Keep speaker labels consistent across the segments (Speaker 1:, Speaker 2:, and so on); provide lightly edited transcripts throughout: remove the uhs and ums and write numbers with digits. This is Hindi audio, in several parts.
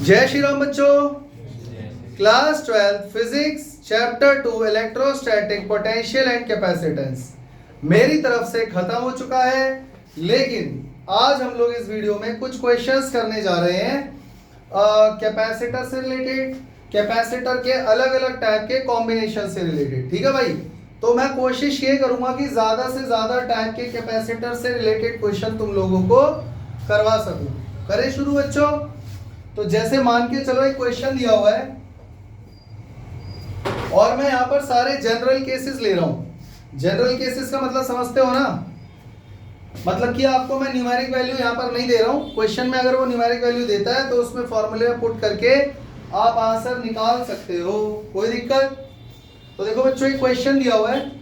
Speaker 1: जय श्री राम बच्चों। Class 12 physics chapter 2 electrostatic potential and capacitance मेरी तरफ से खत्म हो चुका है, लेकिन आज हम लोग इस वीडियो में कुछ क्वेश्चंस करने जा रहे हैं कैपेसिटर से रिलेटेड, कैपेसिटर के अलग अलग टाइप के कॉम्बिनेशन से रिलेटेड। ठीक है भाई, तो मैं कोशिश ये करूंगा कि ज्यादा से ज्यादा टाइप के कैपेसिटर से रिलेटेड क्वेश्चन तुम लोगों को करवा सकूं। करें शुरू बच्चों। तो जैसे मान के चलो एक क्वेश्चन दिया हुआ है और मैं यहां पर सारे जनरल केसेस ले रहा हूं। जनरल केसेस का मतलब समझते हो ना, मतलब कि आपको मैं न्यूमेरिक वैल्यू यहां पर नहीं दे रहा हूं। क्वेश्चन में अगर वो न्यूमेरिक वैल्यू देता है तो उसमें फॉर्मूले में पुट करके आप आंसर निकाल सकते हो, कोई दिक्कत। तो देखो बच्चों, एक क्वेश्चन दिया हुआ है,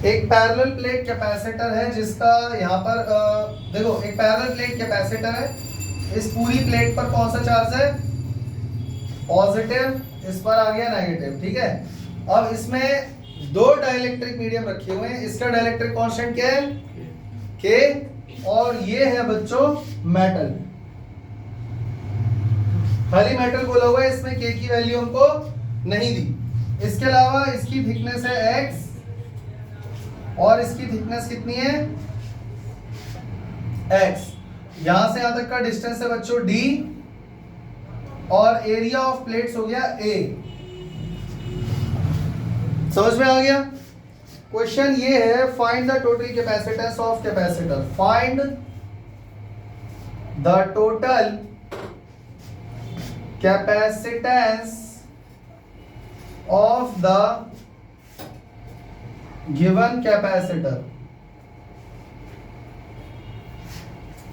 Speaker 1: एक पैरेलल प्लेट कैपेसिटर है जिसका यहाँ पर देखो, एक पैरेलल प्लेट कैपेसिटर है। इस पूरी प्लेट पर कौन सा चार्ज है? पॉजिटिव, इस पर आ गया नेगेटिव। ठीक है, अब इसमें दो डाइलेक्ट्रिक मीडियम रखे हुए हैं। इसका डाइलेक्ट्रिक कांस्टेंट क्या है? के। और ये है बच्चों मेटल, खाली मेटल बोला हुआ है, इसमें के की वैल्यू हमको नहीं दी। इसके अलावा इसकी थिकनेस है x और इसकी थिकनेस कितनी है? x। यहां से यहां तक का डिस्टेंस है बच्चों d और एरिया ऑफ प्लेट्स हो गया a। समझ में आ गया? क्वेश्चन ये है, find the total capacitance of capacitor. Find the total capacitance of the given capacitor.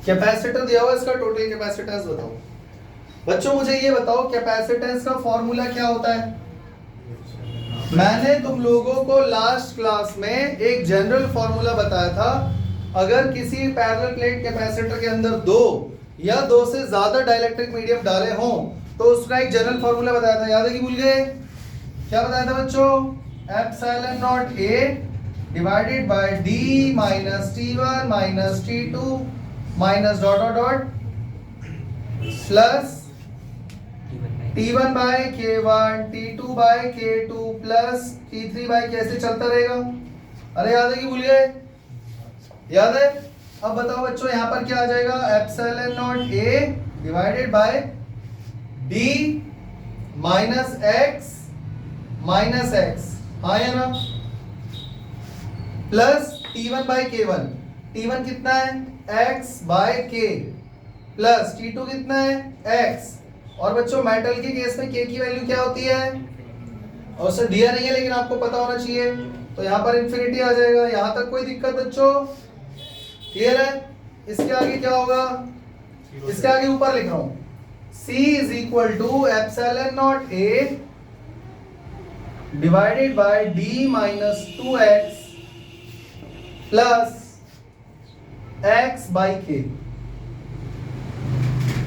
Speaker 1: Capacitor दिया हुआ, इसका टोटल कैपेसिटेंस बताओ। बच्चों मुझे ये बताओ, कैपेसिटेंस का फॉर्मूला क्या होता है? मैंने तुम लोगों को लास्ट क्लास में एक जनरल फॉर्मूला बताया था। अगर किसी पैरेलल प्लेट कैपेसिटर के अंदर दो या दो से ज्यादा डाइलेक्ट्रिक मीडियम डाले हों तो उसका एक जनरल फॉर्मूला बताया था। याद है कि भूल गए? क्या बताया था बच्चों? Epsilon naught A divided by D minus T1 minus T2 minus dot dot dot plus T1 by K1 T2 by K2 plus T3 by कैसे चलता रहेगा। अरे याद है कि भूल गए? याद है? अब बताओ बच्चों, यहां पर क्या आ जाएगा? Epsilon naught A divided by D minus x minus x, हाँ या ना, plus T1 by K1। T1 कितना है? x bye K plus T2 कितना है? x। और बच्चों मेटल के केस में K की वैल्यू क्या होती है? और उसे दिया नहीं है लेकिन आपको पता होना चाहिए, तो यहाँ पर इंफिनिटी आ जाएगा। यहाँ तक कोई दिक्कत बच्चों? क्लियर है? इसके आगे क्या होगा? इसके आगे ऊपर लिख रहा हूं, C is equal to epsilon not A divided by d minus 2x plus x by k।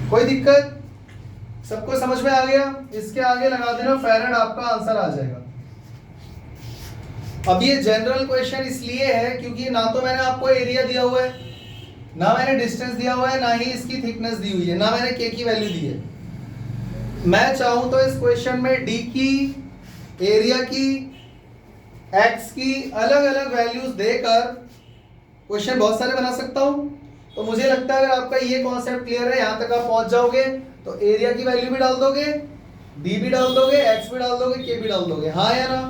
Speaker 1: कोई दिक्कत? सबको समझ में आ गया? इसके आगे लगा देना फैराड, आपका आंसर आ जाएगा। अब ये जनरल क्वेश्चन इसलिए है क्योंकि ना तो मैंने आपको एरिया दिया हुआ है, ना मैंने डिस्टेंस दिया हुआ है, ना ही इसकी थिकनेस दी हुई है, ना मैंने k की वैल्यू दी है। मैं चाहूं तो इस क्वेश्चन में d की, एरिया की, x की अलग अलग वैल्यूज देकर क्वेश्चन बहुत सारे बना सकता हूं। तो मुझे लगता है अगर आपका ये कॉन्सेप्ट क्लियर है, यहां तक आप पहुंच जाओगे तो एरिया की वैल्यू भी डाल दोगे, d भी डाल दोगे, x भी डाल दोगे, k भी डाल दोगे, हाँ या ना।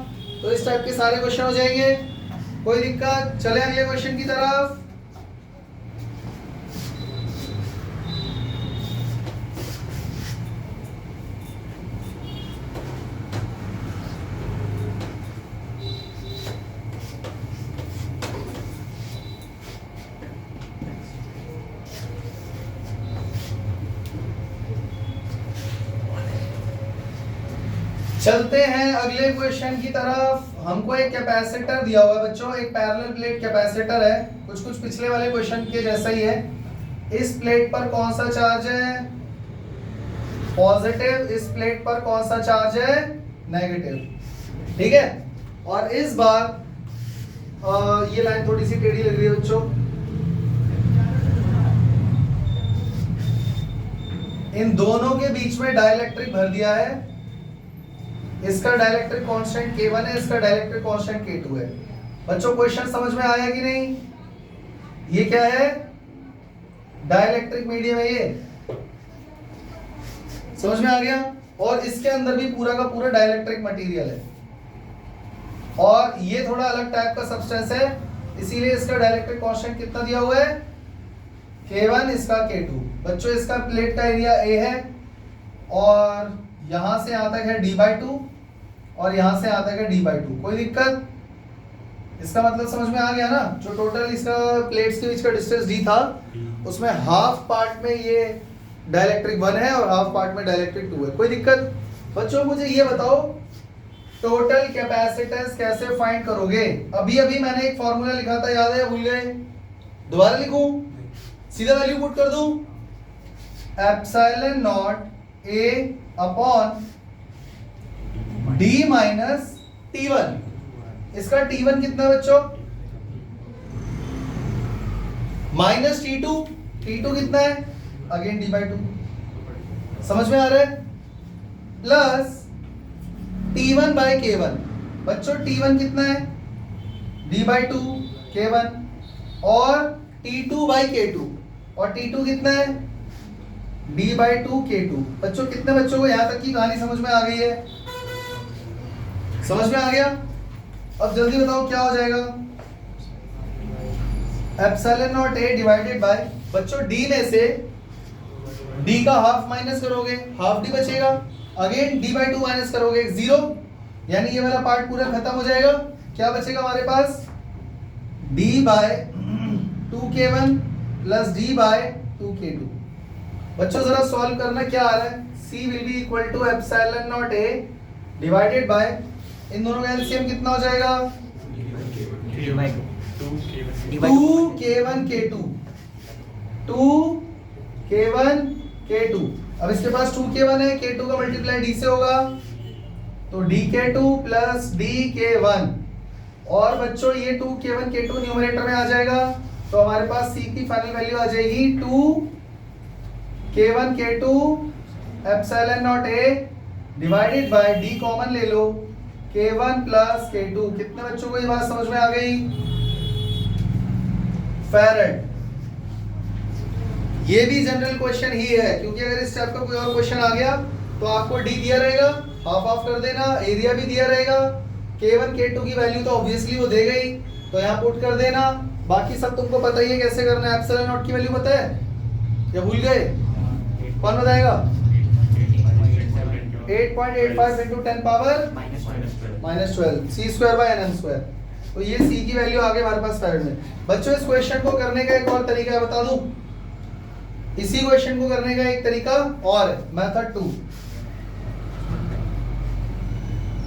Speaker 1: तो इस टाइप के सारे क्वेश्चन हो जाएंगे, कोई दिक्कत? चले अगले क्वेश्चन की तरफ। चलते हैं अगले क्वेश्चन की तरफ। हमको एक कैपेसिटर दिया हुआ है बच्चों, एक पैरेलल प्लेट कैपेसिटर है, कुछ कुछ पिछले वाले क्वेश्चन के जैसा ही है। इस प्लेट पर कौन सा चार्ज है, पॉजिटिव, इस प्लेट पर कौन सा चार्ज है, नेगेटिव। ठीक है, और इस बार ये लाइन थोड़ी सी टेढ़ी लग रही है बच्चों, इन दोनों के बीच में डाइलेक्ट्रिक भर दिया है। इसका डाइलेक्ट्रिक कांस्टेंट K1 है, इसका डाइलेक्ट्रिक कांस्टेंट K2 है। बच्चों क्वेश्चन समझ में आया कि नहीं? ये क्या है, डाइलेक्ट्रिक मीडियम है, ये समझ में आ गया। और इसके अंदर भी पूरा का पूरा डाइलेक्ट्रिक मटेरियल है, और ये थोड़ा अलग टाइप का सब्सटेंस है, इसीलिए इसका डाइलेक्ट्रिक कांस्टेंट कितना दिया हुआ है, K1, इसका K2। बच्चों इसका प्लेट का एरिया A है, और यहां से यहां तक है D/2, और यहां से यहां तक है D/2। कोई दिक्कत? इसका मतलब समझ में आ गया ना? जो टोटल इसका प्लेट्स के बीच का डिस्टेंस D था, उसमें हाफ पार्ट में ये डाइलेक्ट्रिक 1 है और हाफ पार्ट में डाइलेक्ट्रिक 2 है। कोई दिक्कत? बच्चों मुझे ये बताओ, टोटल कैपेसिटेंस कैसे फाइंड करोगे? अभी अभी मैंने एक फॉर्मूला लिखा था, याद है, भूल गए? दोबारा लिखूं? सीधा वैल्यू पुट कर दूं, epsilon not A upon D minus T1। इसका T1 कितना बच्चों, माइनस T2, T2 कितना है, अगेन D/2। समझ में आ रहा है? Plus T1 by K1। बच्चों T1 कितना है, D/2 K1, और T2 बाई K2, और T2 कितना है, D/2 K2। बच्चों कितने बच्चों को यहां तक की कहानी समझ में आ गई है? समझ में आ गया? अब जल्दी बताओ क्या हो जाएगा, epsilon not A divided bye, बच्चों D में से D का हाफ माइनस करोगे, हाफ D बचेगा, अगेन D/2 माइनस करोगे, 0, यानी ये वाला पार्ट पूरा खत्म हो जाएगा। क्या बचेगा हमारे पास, D/2K1 प्लस D/2K2। बच्चों जरा सॉल्व करना, क्या आ रहा है, C will be equal to epsilon not A divided by, इन दोनों का एलसीएम कितना हो जाएगा, 2K1K2, 2K1K2। अब इसके पास 2K1 है, K2 का मल्टीप्लाई D से होगा, तो DK2 प्लस DK1। और बच्चों ये 2K1K2 न्यूमरेटर में आ जाएगा, तो हमारे पास C की फाइनल वैल्यू आ जाएगी 2K1K2 epsilon not A divided by D common ले लो, K1 प्लस K2। कितने बच्चों को ये बात समझ में आ गई, फैरेड। ये भी जनरल क्वेश्चन ही है, क्योंकि अगर इस टाइप का कोई और क्वेश्चन आ गया तो आपको D दिया रहेगा, हाफ ऑफ कर देना, एरिया भी दिया रहेगा, K1 K2 की वैल्यू तो ऑब्वियसली वो देगा ही, तो यहाँ पुट कर देना। बाकी सब तुमको पता ही है कैसे करना है। एप्सिलॉन नॉट की वैल्यू पता है या भूल गए? कौन बताएगा? 8.85 into 10 power -12 C square by nm square. तो ये C की वैल्यू आ गई हमारे पास फैरेड में। बच्चों इस क्वेश्चन को करने का एक और तरीका है, बता दूं? इसी क्वेश्चन को करने का एक तरीका और है, मेथड 2।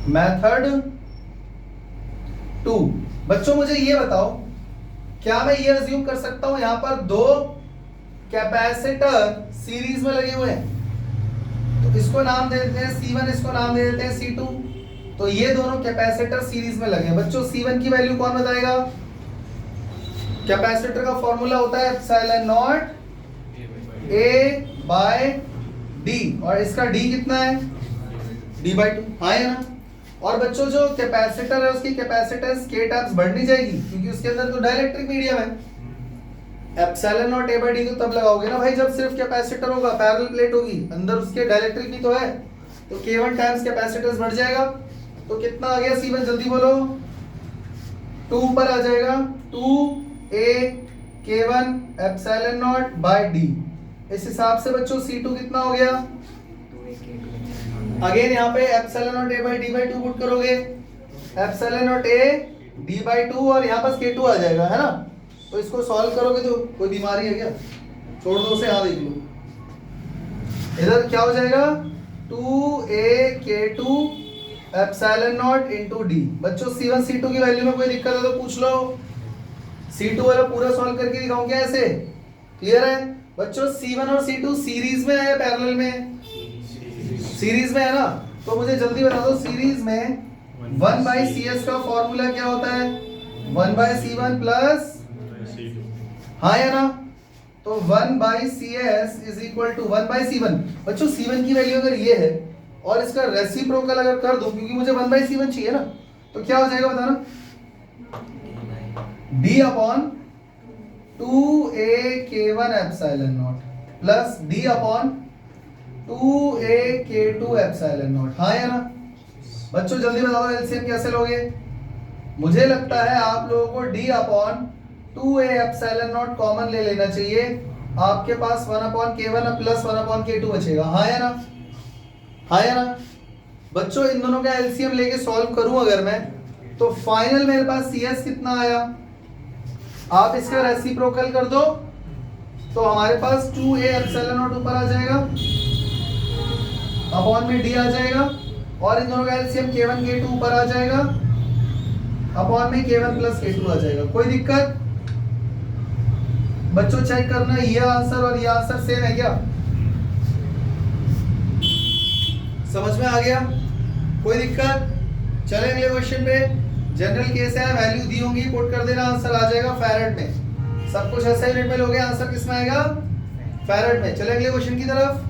Speaker 1: मेथड 2। बच्चों मुझे ये बताओ, क्या मैं ये अज्यूम कर सकता हूं यहां पर दो कैपेसिटर सीरीज में लगे हुए हैं, तो इसको नाम दे देते हैं C1, इसको नाम दे देते हैं C2। तो ये दोनों कैपेसिटर सीरीज में लगे हैं। बच्चों C1 की वैल्यू कौन बताएगा? कैपेसिटर का फॉर्मूला होता है epsilon not A by D, और इसका D कितना है, D/2। हाँ है ना? और बच्चों जो कैपेसिटर है उसकी कैपेसिटेंस K टाइम्स बढ़ नहीं जाएगी, क्योंकि उसके अंदर तो डाइलेक्ट्रिक मीडियम है। Epsilon not A by D तो तब लगाओगे ना भाई जब सिर्फ कैपेसिटर होगा, पैरेलल प्लेट होगी, अंदर उसके डाइलेक्ट्रिक भी तो है, तो K1 टाइम्स कैपेसिटेंस बढ़ जाएगा। तो कितना आ गया C1, जल्दी बोलो, 2 ऊपर आ जाएगा, 2A K1 epsilon not bye D। इस हिसाब से बच्चों C2 कितना हो गया, अगेन यहाँ पे epsilon not A by D/2 put करोगे, एप्सिलॉन नॉट A D/2, और यहाँ पास K2 आ जाएगा, है ना? तो इसको सॉल्व करोगे तो कोई बीमारी है क्या, छोड़ दो उसे, यहाँ देख लो। इधर क्या हो जाएगा, 2A K2 epsilon not into D। बच्चों C1 C2 की वैल्यू में कोई दिक्कत है तो पूछ लो। C2 वाला पूरा सॉल्व करके दिखाऊं क्या ऐसे, क्लियर है? बच्चों C1 और C2 सीरीज में है या पैरेलल में है? सीरीज में है ना, तो मुझे जल्दी बता दो सीरीज में 1/CS का फॉर्मूला क्या होता है? 1/C1 प्लस, हाँ या ना? तो 1/CS is equal to 1/C1। बच्चों C1 की वैल्यू अगर ये है और इसका रेसिप्रोकल अगर कर दो, क्योंकि मुझे 1/C1 चाहिए ना, तो क्या हो जाएगा बताना? D upon 2AK1 epsilon not plus D upon 2AK2 epsilon not, हाँ या ना? बच्चों जल्दी बताओ एलसीएम कैसे लोगे? मुझे लगता है आप लोगों को D upon 2A epsilon not common ले लेना चाहिए। आपके पास 1/K1 प्लस 1/K2 बचेगा, हाँ या ना? हाँ या ना? बच्चों इन दोनों का एलसीएम लेके सॉल्व करूं अगर मैं, तो फाइनल मेरे पास CS कितना आया? आप इसका रेसिप्रोकल कर दो तो हमारे पास 2A एप्सिलॉन नॉट ऊपर आ जाएगा, अपॉन में D आ जाएगा, और इन दोनों का एलसीएम K1 K2 ऊपर आ जाएगा, अपॉन में K1 प्लस K2 आ जाएगा। कोई दिक्कत? बच्चों चेक करना ये आंसर और ये आंसर सेम है क्या? समझ में आ गया? कोई दिक्कत? चले अगले क्वेश्चन पे। जनरल केस है, वैल्यू दी होंगी, पुट कर देना, आंसर आ जाएगा फैरेड में। सब कुछ ऐसा यूनिट में लोगे, आंसर किस में आएगा? फैरेड में। चले अगले क्वेश्चन की तरफ।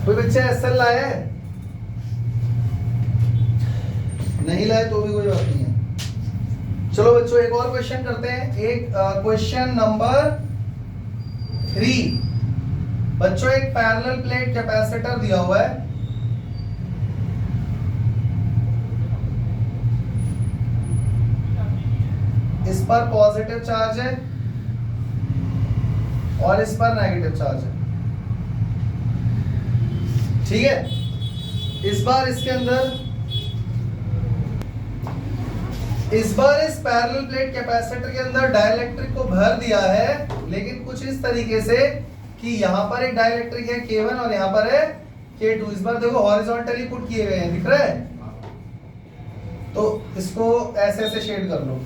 Speaker 1: कोई बच्चे एसएल लाए है? नहीं लाए तो भी कोई बात नहीं है। चलो बच्चों एक और क्वेश्चन करते हैं। एक क्वेश्चन नंबर 3। बच्चों एक पैरेलल प्लेट कैपेसिटर दिया हुआ है, इस पर पॉजिटिव चार्ज है और इस पर नेगेटिव चार्ज है, ठीक है। इस बार इसके अंदर, इस बार इस पैरेलल प्लेट कैपेसिटर के अंदर डाइलेक्ट्रिक को भर दिया है, लेकिन कुछ इस तरीके से कि यहां पर एक डाइलेक्ट्रिक है K1 और यहां पर है K2। इस बार देखो हॉरिजॉन्टली पुट किए गए हैं, दिख रहा है? तो इसको ऐसे ऐसे शेड कर लो,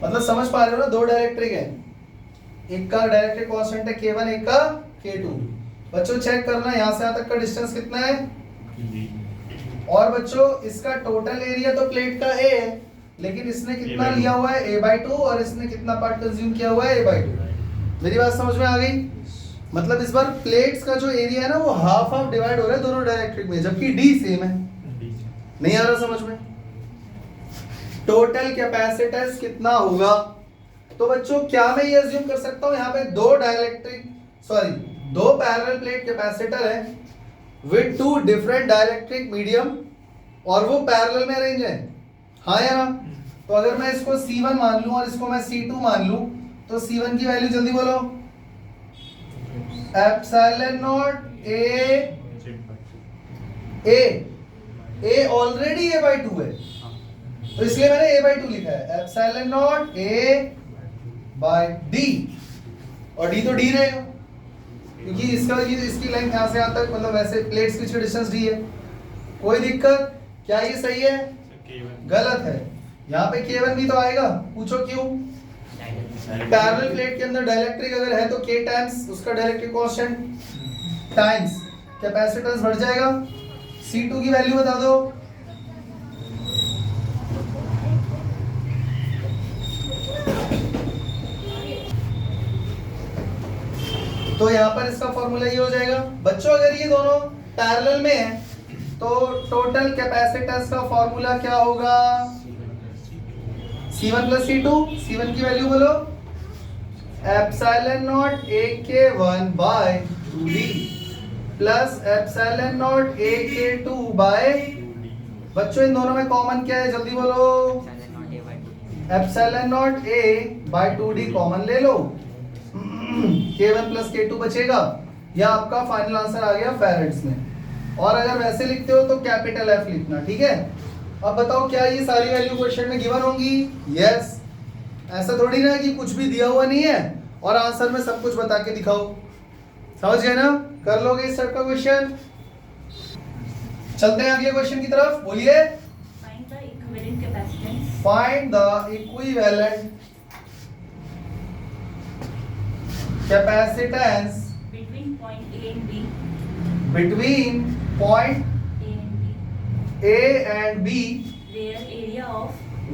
Speaker 1: मतलब समझ पा रहे हो ना? दो डाइलेक्ट्रिक है, एक का डाइलेक्ट्रिक कांस्टेंट है K1, एक का K2। बच्चों चेक करना यहां से यहां तक का डिस्टेंस कितना है, और बच्चों इसका टोटल एरिया तो प्लेट का A है, लेकिन इसने कितना लिया हुआ है? A/2, और इसने कितना पार्ट कंज्यूम किया हुआ है? A/2। मेरी बात समझ में आ गई? मतलब इस बार प्लेट्स का जो एरिया है ना, वो हाफ हाफ डिवाइड हो रहा है दोनों डाइलेक्ट्रिक में, जबकि D सेम है। नहीं आ रहा समझ में? टोटल कैपेसिटेंस कितना होगा? तो बच्चों क्या मैं ये अज्यूम कर सकता हूं यहाँ पे दो पैरेलल प्लेट कैपेसिटर है with two different dielectric medium, और वो पैरेलल में अरेंज है, हाँ या ना? तो अगर मैं इसको C1 मान लूं और इसको मैं C2 मान लूं, तो C1 की वैल्यू जल्दी बोलो। Epsilon not A already A/2 है, तो इसलिए मैंने A/2 लिखा है। एप्सिलॉन नॉट A/D, और D तो D रहेगा, क्योंकि इसकी लेंथ यहां से यहां तक, मतलब वैसे प्लेट्स की डिस्टेंस D है। कोई दिक्कत? क्या ये सही है? गलत है। यहाँ पे K1 भी तो आएगा, पूछो क्यों? पैरेलल प्लेट के अंदर डाइलेक्ट्रिक अगर है तो K टाइम्स उसका डाइलेक्ट्रिक कांस्टेंट टाइम्स कैपेसिटेंस बढ़ जाएगा। C2 की वैल्यू बता दो। तो यहाँ पर इसका फॉर्मूला ये हो जाएगा। बच्चों अगर ये दोनों पैरेलल में है तो टोटल कैपेसिटेंस का फॉर्मूला क्या होगा? C1 plus C2। C1 की वैल्यू बोलो, epsilon naught AK1 by 2D plus epsilon naught AK2 by, बच्चों इन दोनों में कॉमन क्या है? जल्दी बोलो। Epsilon not A by 2D common ले लो, K1 प्लस K2 बचेगा। यह आपका फाइनल आंसर आ गया फैरेड्स में। और अगर वैसे लिखते हो तो कैपिटल F लिखना, ठीक है? अब बताओ क्या ये सारी वैल्यू क्वेश्चन में गिवन होंगी? यस। ऐसा थोड़ी ना कि कुछ भी दिया हुआ नहीं है और आंसर में सब कुछ बता के दिखाओ। समझ गए ना? कर लोगे इस टाइप का क्वेश्चन? चलते हैं अगले क्वेश्चन की तरफ। बोलिए। Find the equivalent capacitance
Speaker 2: between point A and B,
Speaker 1: between point
Speaker 2: A
Speaker 1: A
Speaker 2: and B,
Speaker 1: and B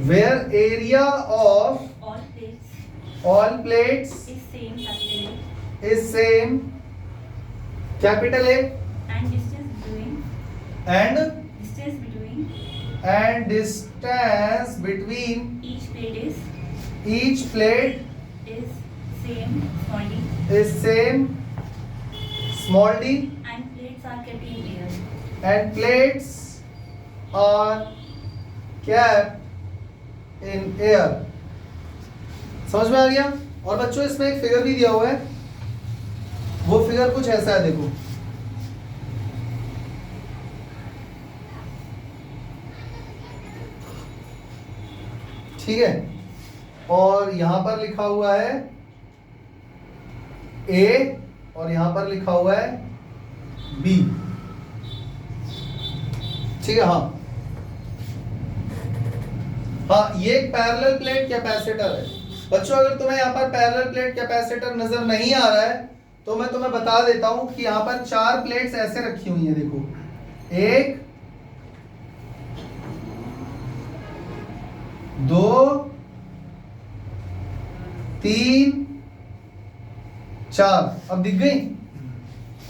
Speaker 2: where area of
Speaker 1: of
Speaker 2: all plates
Speaker 1: all plates
Speaker 2: is same capital
Speaker 1: is same capital A
Speaker 2: A, and
Speaker 1: and
Speaker 2: distance between
Speaker 1: distance between
Speaker 2: each plate
Speaker 1: each plate
Speaker 2: is same small d,
Speaker 1: is same small d
Speaker 2: and plates are kept in air.
Speaker 1: and plates are kept in air। समझ में आ गया? और बच्चों इसमें एक फिगर भी दिया हुआ है, वो फिगर कुछ ऐसा है, देखो। ठीक है, और यहां पर लिखा हुआ है A और यहां पर लिखा हुआ है B। ठीक है, हाँ हाँ, ये एक पैरेलल प्लेट कैपेसिटर है। बच्चों अगर तुम्हें यहाँ पर पैरेलल प्लेट कैपेसिटर नजर नहीं आ रहा है तो मैं तुम्हें बता देता हूं कि यहाँ पर 4 प्लेट्स ऐसे रखी हुई हैं, देखो। 1 2 3 4। अब दिख गई?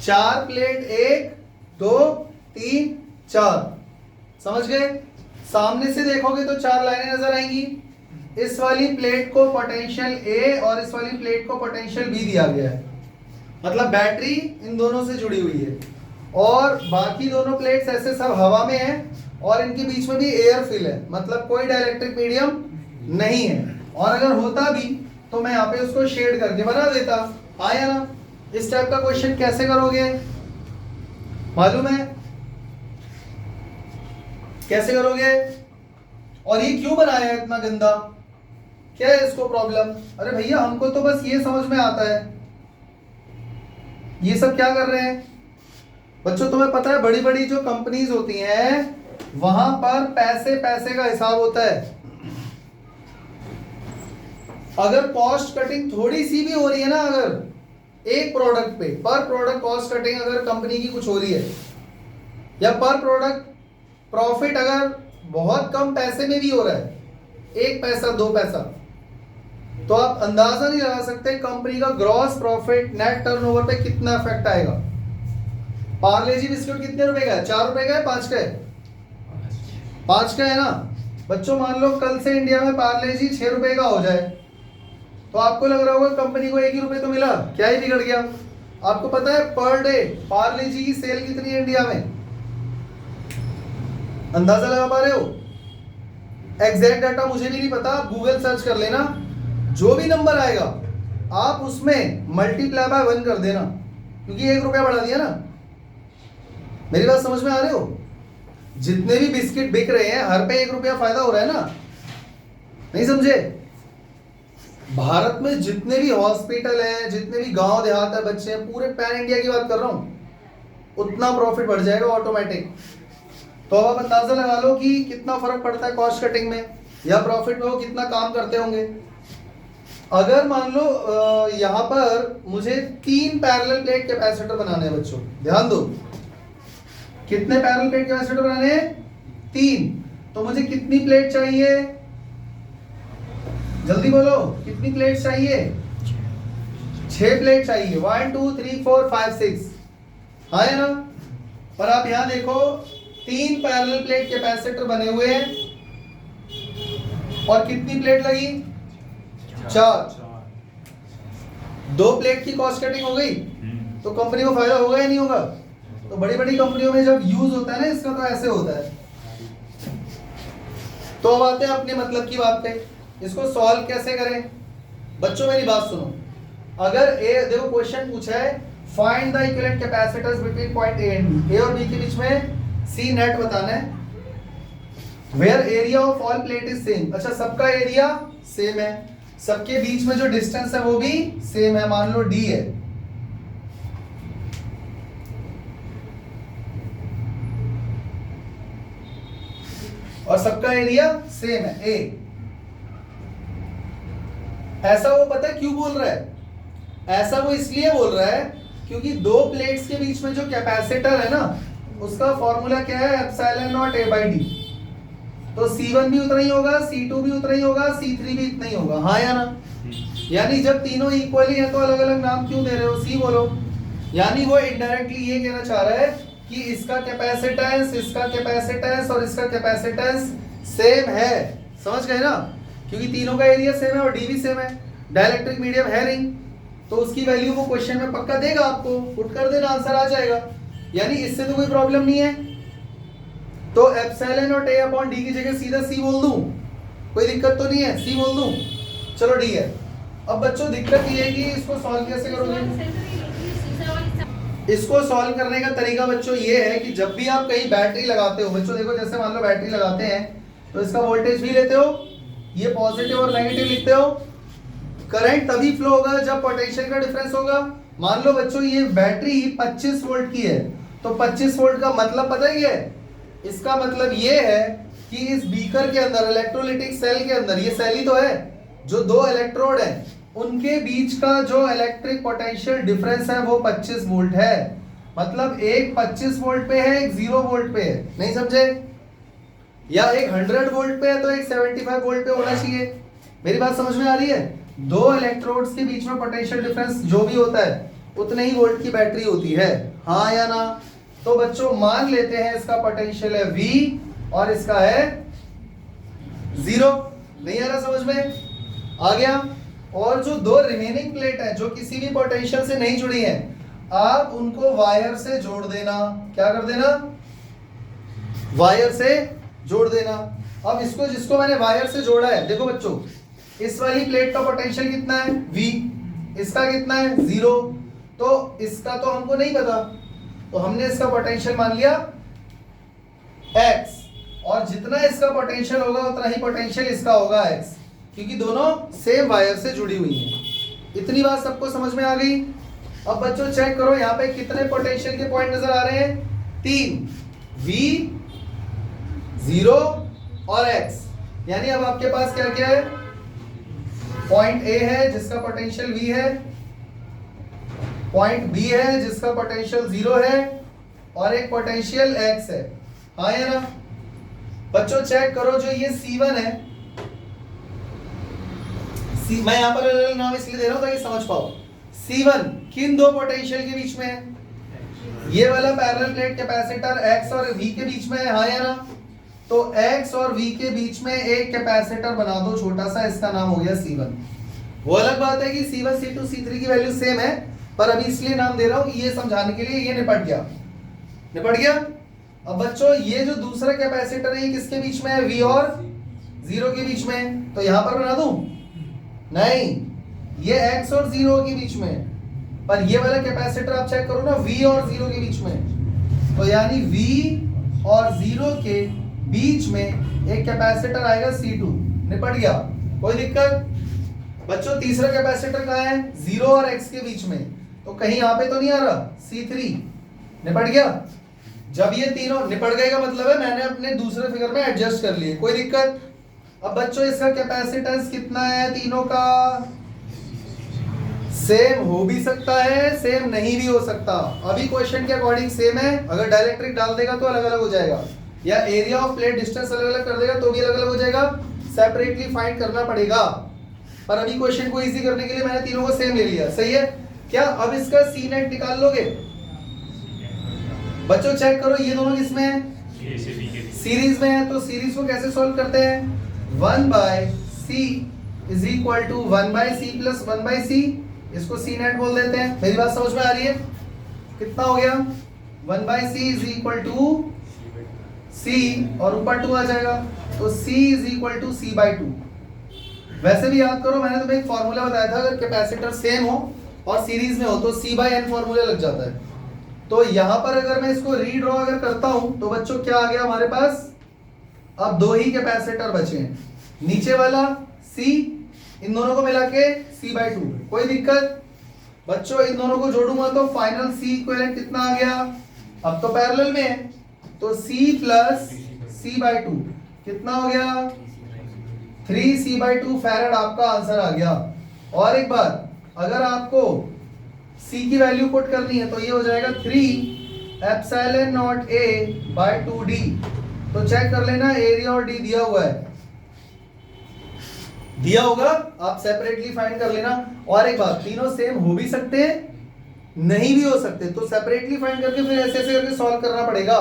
Speaker 1: 4 प्लेट, 1 2 3 4। समझ गए? सामने से देखोगे तो 4 लाइनें नजर आएंगी। इस वाली प्लेट को पोटेंशियल A और इस वाली प्लेट को पोटेंशियल B दिया गया है, मतलब बैटरी इन दोनों से जुड़ी हुई है, और बाकी दोनों प्लेट्स ऐसे सब हवा में हैं और इनके बीच में भी एयर फिल है, मतलब कोई डाइलेक्ट्रिक मीडियम नहीं है। और अगर होता भी तो मैं यहाँ पे उसको शेड करके बना देता। आया ना? इस टाइप का क्वेश्चन कैसे करोगे मालूम है? कैसे करोगे? और ये क्यों बनाया है इतना गंदा? क्या है इसको प्रॉब्लम? अरे भैया हमको तो बस ये समझ में आता है, ये सब क्या कर रहे हैं? बच्चों तुम्हें पता है बड़ी बड़ी जो कंपनीज होती हैं वहां पर पैसे पैसे का हिसाब होता है। अगर कॉस्ट कटिंग थोड़ी सी भी हो रही है ना, अगर एक प्रोडक्ट पे पर प्रोडक्ट कॉस्ट कटिंग अगर कंपनी की कुछ हो रही है, या पर प्रोडक्ट प्रॉफिट अगर बहुत कम पैसे में भी हो रहा है, 1 पैसा 2 पैसा, तो आप अंदाजा नहीं लगा सकते कंपनी का ग्रॉस प्रॉफिट नेट टर्नओवर पे कितना इफेक्ट आएगा। पार्ले जी बिस्कुट कितने रुपए का है? 4 रुपए का है, 5 का है? 5 का है ना? बच्चों मान लो कल से इंडिया में पार्ले जी 6 रुपए का हो जाए, तो आपको लग रहा होगा कंपनी को 1 ही रुपए तो मिला, क्या ही बिगड़ गया? आपको पता है पर डे पार्ले जी की सेल कितनी है इंडिया में? अंदाजा लगा पा रहे हो? एग्जैक्ट डाटा मुझे भी नहीं पता, आप गूगल सर्च कर लेना, जो भी नंबर आएगा आप उसमें मल्टीप्लाई बाय 1 कर देना, क्योंकि 1 रुपया बढ़ा दिया ना। मेरी बात समझ में आ रहे हो? जितने भी बिस्किट बिक रहे हैं हर पे 1 रुपया फायदा हो रहा है ना? नहीं समझे? भारत में जितने भी हॉस्पिटल हैं, जितने भी गांव देहात है बच्चे हैं, पूरे पैन इंडिया की बात कर रहा हूं, उतना प्रॉफिट बढ़ जाएगा ऑटोमेटिक। तो अब आप अंदाजा लगा लो कि कितना फर्क पड़ता है कॉस्ट कटिंग में या प्रॉफिट में, वो कितना काम करते होंगे। अगर मान लो यहाँ पर मुझे 3 पैरेलल प्लेट कैपेसिटर बनाने हैं बच्चों, ध्यान दो, कितने पैरेलल प्लेट कैपेसिटर बनाने हैं? 3। तो मुझे कितनी प्लेट चाहिए? जल्दी बोलो, कितनी प्लेट चाहिए? 6 प्लेट चाहिए। 1 2 3 4 5 6, हाँ है ना? पर आप यहां देखो 3 पैरेलल प्लेट कैपेसिटर बने हुए हैं और कितनी प्लेट लगी? 4। 2 प्लेट की कॉस्ट कटिंग हो गई, तो कंपनी को फायदा होगा या नहीं होगा? तो बड़ी बड़ी कंपनियों में जब यूज होता है ना इसका, तो ऐसे होता है। तो अब आते हैं अपने मतलब की बात पे, इसको सॉल्व कैसे करें? बच्चों मेरी बात सुनो, अगर देखो क्वेश्चन पूछा है find the equivalent capacitors between point A and B, A और बी के बीच में सी नेट बताना है, where area of all plate is same. अच्छा, सबका एरिया सेम है, सबके बीच में जो डिस्टेंस है वो भी सेम है, मान लो d है। और सबका एरिया सेम है a। ऐसा वो पता है क्यों बोल रहा है? ऐसा वो इसलिए बोल रहा है क्योंकि दो प्लेट्स के बीच में जो कैपेसिटर है ना, उसका फॉर्मूला क्या है? Epsilon not a by D. तो C1 भी उतना ही होगा, C2 भी उतना ही होगा, C3 भी इतना ही होगा, हाँ या ना? यानी जब तीनों इक्वली है तो अलग अलग नाम क्यों दे रहे हो? C बोलो। यानी वो इनडायरेक्टली ये कहना चाह रहा है कि इसका कैपेसिटेंस और इसका कैपेसिटेंस सेम है। समझ गए ना? क्योंकि तीनों का एरिया सेम है और डी भी सेम है, डाइलेक्ट्रिक मीडियम है नहीं, तो उसकी वैल्यू वो क्वेश्चन में पक्का देगा आपको, पुट कर देना, आंसर आ जाएगा। यानी इससे तो कोई प्रॉब्लम नहीं है। तो एप्सिलॉन और a अपॉन डी की जगह सीधा c बोल दूं, कोई दिक्कत तो नहीं है, c बोल दूं, चलो d है। अब बच्चों दिक्कत ये है कि इसको सॉल्व कैसे करोगे? इसको सॉल्व करने का तरीका बच्चों ये है कि जब भी आप कहीं बैटरी लगाते हो, बच्चों देखो जैसे मान लो बैटरी लगाते हैं तो इसका वोल्टेज भी लेते हो, ये पॉजिटिव और नेगेटिव लिखते हो। करंट तभी फ्लो होगा जब पोटेंशियल का डिफरेंस होगा। मान लो बच्चों ये बैटरी 25 वोल्ट की है, तो 25 वोल्ट का मतलब पता ही है? इसका मतलब ये है कि इस बीकर के अंदर, इलेक्ट्रोलाइटिक सेल के अंदर, ये सेल ही तो है, जो दो इलेक्ट्रोड है उनके बीच का जो इलेक्ट्रिक पोटेंशियल डिफरेंस है वो 25 वोल्ट है। मतलब एक 25 वोल्ट पे है, एक 0 वोल्ट पे है, नहीं समझे? या एक 100 वोल्ट पे है तो एक 75 वोल्ट पे होना चाहिए। मेरी बात समझ में आ रही है? दो इलेक्ट्रोड्स के बीच में पोटेंशियल डिफरेंस जो भी होता है उतने ही वोल्ट की बैटरी होती है, हाँ या ना? तो बच्चों मान लेते हैं इसका पोटेंशियल है V और इसका है 0। नहीं आ रहा समझ में? आ गया? और जो दो रिमेनिंग प्लेट है जो किसी भी पोटेंशियल से नहीं जुड़ी है, आप उनको वायर से जोड़ देना। क्या कर देना? वायर से जोड़ देना। अब इसको, जिसको मैंने वायर से जोड़ा है, देखो बच्चों इस वाली प्लेट का पोटेंशियल कितना है? V। इसका कितना है? 0। तो इसका तो हमको नहीं पता, तो हमने इसका पोटेंशियल मान लिया x, और जितना इसका पोटेंशियल होगा उतना ही पोटेंशियल इसका होगा x, क्योंकि दोनों सेम वायर से जुड़ी हुई हैं। इतनी बात सबको समझ में आ गई? अब बच्चों चेक करो यहाँ पे कितने पोटेंशियल के पॉइंट नजर आ रहे हैं? 3, V, 0 और x। यानी अब आपके पास क्या क्या है? पॉइंट A है जिसका पोटेंशियल V है, पॉइंट B है जिसका पोटेंशियल 0 है, और एक पोटेंशियल x है, हाँ या ना? बच्चों चेक करो, जो ये C1 है, मैं यहां पर अलग नाम इसलिए दे रहा हूं ताकि समझ पाओ। C1 किन दो पोटेंशियल के बीच में है? ये वाला पैरेलल प्लेट कैपेसिटर x और V के बीच में है, हाँ या ना? तो x और V के बीच में एक कैपेसिटर बना दो छोटा सा, इसका नाम हो गया C1। वो अलग बात है कि C1, C2, C3 की वैल्यू सेम है, पर अभी इसलिए नाम दे रहा हूं कि ये समझाने के लिए ये निपट गया। अब बच्चों ये जो दूसरा कैपेसिटर है ये किसके बीच में है? V और 0 के बीच में। तो यहां पर बना दूं? नहीं, ये x और 0 के बीच में। पर ये वाला कैपेसिटर आप चेक करो ना, V और 0 के बीच में। तो यानी V और 0 के बीच में एक कैपेसिटर आएगा C2। निपट गया? कोई दिक्कत? बच्चों तीसरा कैपेसिटर कहाँ है? 0 और x के बीच में। तो कहीं यहाँ पे तो नहीं आ रहा? C3। निपट गया? जब ये तीनों निपट गए का मतलब है मैंने अपने दूसरे फिगर में एडजस्ट कर लिए। कोई दिक्कत? अब बच्चों इसका कैपेसिटेंस कितना है तीनों का? सेम हो भी सकता है, सेम नहीं भी हो सकता। अभी क्वेश्चन के अकॉर्डिंग सेम है, अगर डाइलेक्ट्रिक डाल देगा तो अलग अलग हो जाएगा, या एरिया ऑफ प्लेट डिस्टेंस अलग अलग कर देगा तो भी अलग अलग हो जाएगा, सेपरेटली फाइंड करना पड़ेगा। पर अभी क्वेश्चन को इजी करने के लिए मैंने तीनों को सेम ले लिया, सही है क्या? अब इसका सी नेट निकाल लोगे बच्चों? चेक करो ये दोनों किसमें है? सीरीज में है। तो सीरीज को कैसे सॉल्व करते हैं? 1/c is equal to 1/c plus 1/c, इसको सी नेट बोल देते हैं। मेरी बात समझ में आ रही है? कितना हो गया? 1/c is equal to c और ऊपर 2 आ जाएगा, तो c is equal to c/2। वैसे भी याद करो मैंने तुम्हें एक फॉर्मूला बताया था, अगर कैपेसिटर सेम हो और सीरीज में हो तो c/n फॉर्मूला लग जाता है। तो यहां पर अगर मैं इसको रीड्रॉ अगर करता हूं तो बच्चों क्या आ गया हमारे पास? अब दो ही कैपेसिटर बचे हैं, नीचे वाला C इन दोनों को मिला के c/2। कोई दिक्कत बच्चों? इन दोनों को जोड़ूंगा तो फाइनल c इक्विवेलेंट कितना आ गया? अब तो पैरेलल में है तो c प्लस c/2 कितना हो गया? 3c/2 फैराड आपका आंसर आ गया। और एक बात, अगर आपको c की वैल्यू पुट करनी है तो ये हो जाएगा 3 epsilon not a by 2d। तो चेक कर लेना एरिया और d दिया हुआ है, दिया होगा, आप सेपरेटली फाइंड कर लेना। और एक बात, तीनों सेम हो भी सकते हैं, नहीं भी हो सकते, तो सेपरेटली फाइंड करके फिर ऐसे ऐसे करके सॉल्व करना पड़ेगा।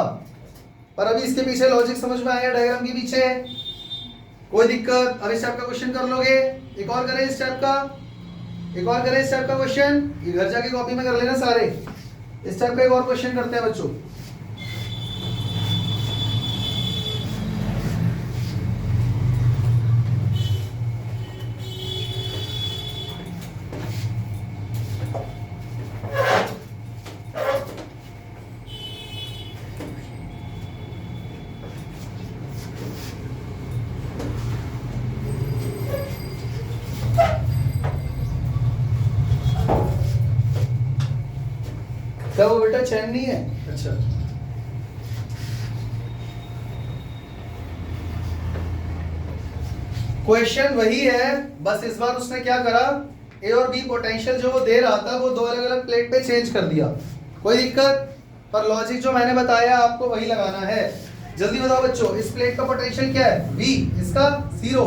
Speaker 1: पर अभी इसके पीछे लॉजिक समझ में आया डायग्राम के पीछे? कोई दिक्कत? अब इस टाइप का क्वेश्चन कर लोगे? एक और करें इस टाइप का, एक और करें इस टाइप का क्वेश्चन, ये घर जाके कॉपी में कर लेना सारे। इस टाइप का एक और क्वेश्चन करते हैं बच्चों। क्या वो बेटा चैन नहीं है? अच्छा, क्वेश्चन वही है, बस इस बार उसने क्या करा, ए और बी पोटेंशियल जो वो दे रहा था वो दो अलग अलग प्लेट पे चेंज कर दिया। कोई दिक्कत? पर लॉजिक जो मैंने बताया आपको वही लगाना है। जल्दी बताओ बच्चों, इस प्लेट का पोटेंशियल क्या है? V, इसका 0।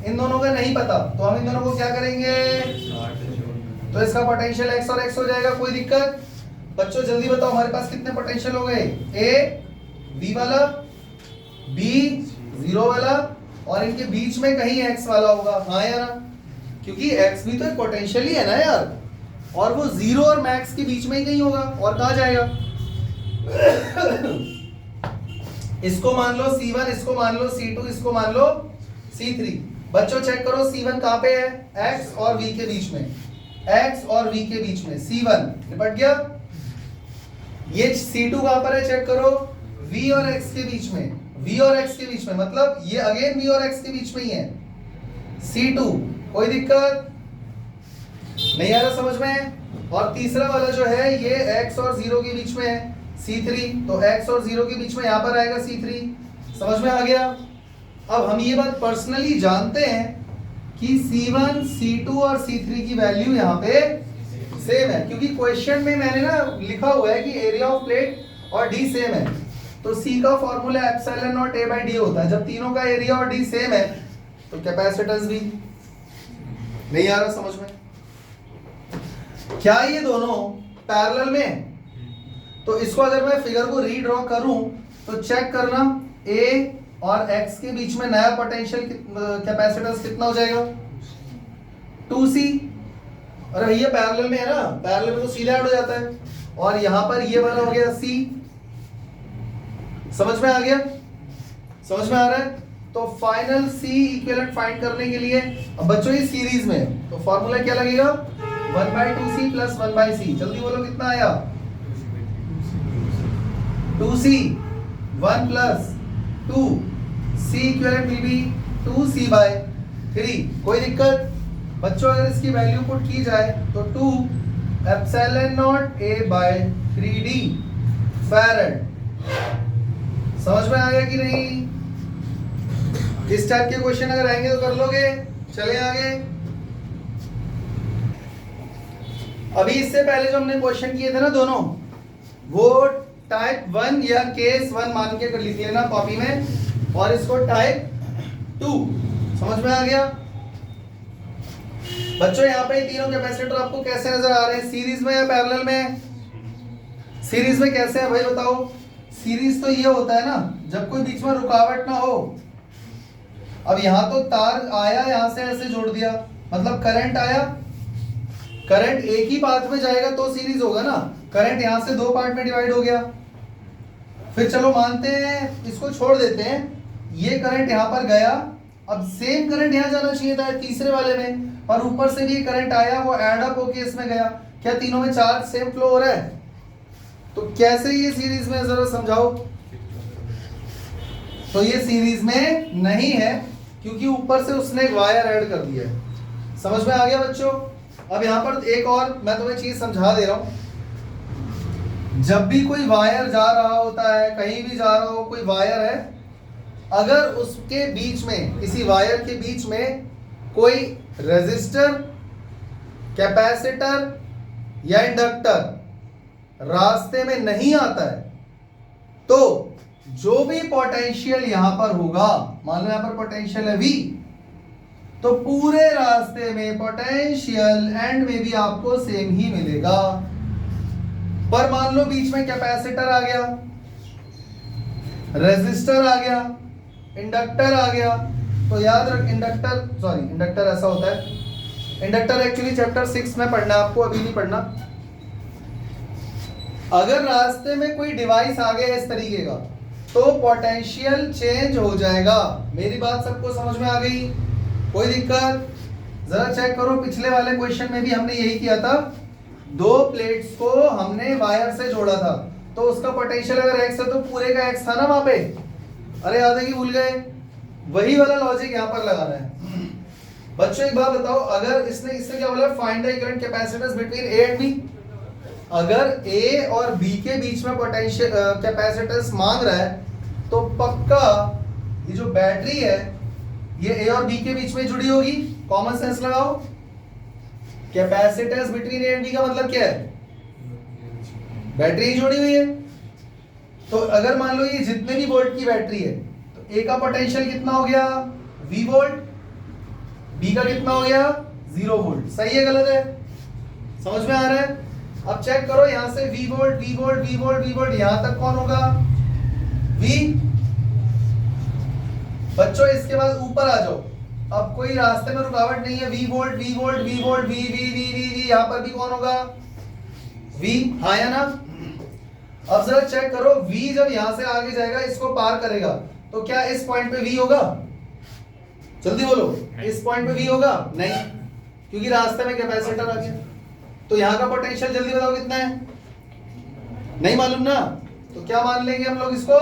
Speaker 1: इन दोनों का नहीं पता तो हम इन दोनों को क्या करेंगे? तो इसका पोटेंशियल x और x हो जाएगा। कोई दिक्कत? बच्चों जल्दी बताओ हमारे पास कितने पोटेंशियल हो गए? A V वाला, B 0 वाला, और इनके बीच में कहीं x वाला होगा। हाँ यार, क्योंकि x भी तो एक पोटेंशियल ही है ना यार, और वो 0 और मैक्स के बीच में ही कहीं होगा, और कहाँ जाएगा? इसको मान लो C1, इसको मान लो C2, इसको मान लो C3। बच्चों चेक करो C1 कहाँ पे है? x और v के बीच में, x और v के बीच में C1 निपट गया। ये C2 कहां पर है? चेक करो, V और X के बीच में, V और X के बीच में, मतलब ये अगेन V और X के बीच में ही है C2। कोई दिक्कत नहीं आ रहा समझ में? और तीसरा वाला जो है ये X और 0 के बीच में है C3, तो X और 0 के बीच में यहां पर आएगा C3। समझ में आ गया? अब हम ये बात पर्सनली जानते हैं कि C1, C2 और C3 की वैल्यू यहाँ पे सेम है, क्योंकि क्वेश्चन में मैंने ना लिखा हुआ है कि एरिया ऑफ प्लेट और डी सेम है। तो C का formula epsilon not A by D होता है। जब तीनों का एरिया और D सेम है तो कैपेसिटेंस भी। नहीं आ रहा समझ में? क्या ये दोनों पैरेलल में? तो इसको अगर मैं फिगर को रीड्रॉ करूं तो चेक करना, A और X के बीच में नया पोटेंशियल कैपेसिटेंस कितना हो जाएगा? 2C। अरे भैया पैरेलल में है ना, पैरेलल में तो सीधा ऐड हो जाता है, और यहां पर ये वाला हो गया C। समझ में आ गया? समझ में आ रहा है? तो फाइनल C इक्विवेलेंट फाइंड करने के लिए, अब बच्चों ये सीरीज में है तो फॉर्मूला क्या लगेगा? 1/2C plus 1/C। जल्दी बोलो कितना आया? 2C 1 plus 2, C equivalent will be 2C/3। कोई दिक्कत? बच्चों अगर इसकी वैल्यू पुट की जाए तो 2 epsilon not A by 3D farad. समझ में आ गया कि नहीं? इस टाइप के क्वेश्चन अगर आएंगे तो कर लोगे। चले आगे। अभी इससे पहले जो हमने क्वेश्चन किए थे ना दोनों, वो टाइप 1 या केस 1 मान के लिख लेना कॉपी में, और इसको टाइप 2। समझ में आ गया? बच्चों यहाँ पे तीनों कैपेसिटर आपको कैसे नजर आ रहे हैं? सीरीज में या पैरेलल में? सीरीज में कैसे है भाई बताओ? सीरीज तो ये होता है ना जब कोई बीच में रुकावट ना हो। अब यहाँ तो तार आया, यहाँ से ऐसे जोड़ दिया, मतलब करंट आया, करंट एक ही पाथ में जाएगा तो सीरीज होगा ना। करंट यहाँ से दो पार्ट में डिवाइड हो गया, फिर चलो मानते हैं, इसको छोड़ देते हैं, ये करंट यहाँ पर गया, अब सेम करंट यहाँ जाना चाहिए था तीसरे वाले में, और ऊपर से भी करंट आया, वो एड अप होके इसमें गया। क्या तीनों में चार्ज सेम फ्लो हो रहा है? तो कैसे ये सीरीज में, जरा समझाओ। तो ये सीरीज में नहीं है क्योंकि ऊपर से उसने एक वायर ऐड कर दिया है। समझ में आ गया बच्चों? अब यहाँ पर एक और मैं तुम्हें चीज समझा दे रहा हूं। जब भी कोई वायर जा रहा होता है, कहीं भी जा रहा हो, कोई वायर है, अगर उसके बीच में, किसी वायर के बीच में कोई रेजिस्टर, कैपेसिटर या इंडक्टर रास्ते में नहीं आता है, तो जो भी पोटेंशियल यहां पर होगा, मान लो यहां पर पोटेंशियल है V, तो पूरे रास्ते में पोटेंशियल एंड में भी आपको सेम ही मिलेगा। पर मान लो बीच में कैपेसिटर आ गया, रेजिस्टर आ गया, इंडक्टर आ गया, तो याद रख, इंडक्टर ऐसा होता है, इंडक्टर एक्चुअली चैप्टर 6 में पढ़ना है आपको, अभी नहीं पढ़ना। अगर रास्ते में कोई डिवाइस आ गया इस तरीके का, तो पोटेंशियल चेंज हो जाएगा। मेरी बात सबको समझ में आ गई? कोई दिक्कत? जरा चेक करो, पिछले वाले क्वेश्चन में भी हमने यही किया था, दो प्लेट्स को हमने वायर से जोड़ा था, तो उसका पोटेंशियल अगर x है तो पूरे का x था ना वहां पे। अरे याद है कि भूल गए? वही वाला लॉजिक यहाँ पर लगाना है। बच्चों एक बात बताओ, अगर इसने क्या बोला, find the equivalent capacitance between A and B। अगर A और B के बीच में पोटेंशियल कैपेसिटेंस मांग रहा है, तो पक्का ये जो बैटरी है ये A और B के बीच में जुड़ी होगी। कॉमन सेंस लगाओ। Capacitance between A and B का मतलब क्या है? बैटरी ही जुड़ी हुई है। तो अगर मान लो ये जितने भी वोल्ट की बैटरी है, तो A का पोटेंशियल कितना हो गया? V volt. B का कितना हो गया? 0 वोल्ट। सही है गलत है? समझ में आ रहा है? अब चेक करो, यहां से V volt, V volt, V volt, V volt, यहां तक कौन होगा? V। बच्चों इसके बाद ऊपर आ जाओ, अब कोई रास्ते में रुकावट नहीं है, V volt, V volt, V volt, V V V V V, यहां पर भी कौन होगा? V। हाँ या ना? अब जरा चेक करो, V जब यहां से आगे जाएगा, इसको पार करेगा, तो क्या इस पॉइंट पे V होगा? जल्दी बोलो, इस पॉइंट पे V होगा? नहीं, क्योंकि रास्ते में कैपेसिटर आ गया। तो यहां का पोटेंशियल जल्दी बताओ कितना है? नहीं मालूम ना? तो क्या मान लेंगे हम लोग इसको?